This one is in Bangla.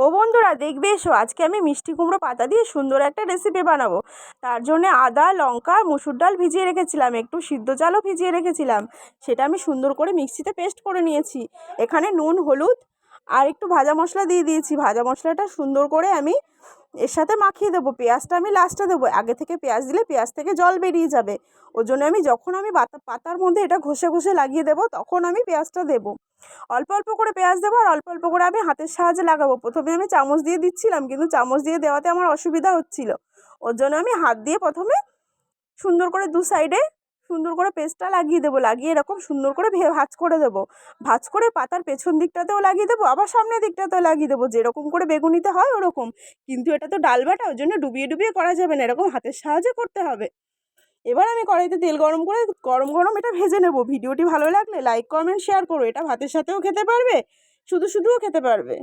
ও বন্ধুরা দেখবে এসো, আজকে আমি মিষ্টি কুমড়ো পাতা দিয়ে সুন্দর একটা রেসিপি বানাবো। তার জন্য আদা, লঙ্কা, মুসুর ডাল ভিজিয়ে রেখেছিলাম, একটু সিদ্ধ চালও ভিজিয়ে রেখেছিলাম। সেটা আমি সুন্দর করে মিক্সিতে পেস্ট করে নিয়েছি। এখানে নুন, হলুদ আর একটু ভাজা মশলা দিয়ে দিয়েছি। ভাজা মশলাটা সুন্দর করে আমি এর সাথে মাখিয়ে দেবো। পেঁয়াজটা আমি লাস্টে দেবো, আগে থেকে পেঁয়াজ দিলে পেঁয়াজ থেকে জল বেরিয়ে যাবে। ওর জন্য আমি যখন পাতার মধ্যে এটা ঘষে ঘষে লাগিয়ে দেবো, তখন আমি পেঁয়াজটা দেবো। অল্প অল্প করে পেঁয়াজ দেবো আর অল্প অল্প করে আমি হাতের সাহায্যে লাগাবো। প্রথমে আমি চামচ দিয়ে দিচ্ছিলাম, কিন্তু চামচ দিয়ে দেওয়াতে আমার অসুবিধা হচ্ছিল। ওর জন্য আমি হাত দিয়ে প্রথমে সুন্দর করে দু সাইডে সুন্দর করে পেস্টটা লাগিয়ে দেবো। লাগিয়ে এরকম সুন্দর করে ভাঁজ করে দেবো। ভাঁজ করে পাতার পেছন দিকটাতেও লাগিয়ে দেবো, আবার সামনের দিকটাতেও লাগিয়ে দেবো, যেরকম করে বেগুনিতে হয় ওরকম। কিন্তু এটা তো ডাল বাটা, ওর জন্য ডুবিয়ে ডুবিয়ে করা যাবে না, এরকম হাতের সাহায্যে করতে হবে। এবার আমি কড়াইতে তেল গরম করে গরম গরম এটা ভেজে নেব। ভিডিওটি ভালো লাগলে লাইক, কমেন্ট, শেয়ার করো। এটা ভাতের সাথেও খেতে পারবে, শুধু শুধুও খেতে পারবে।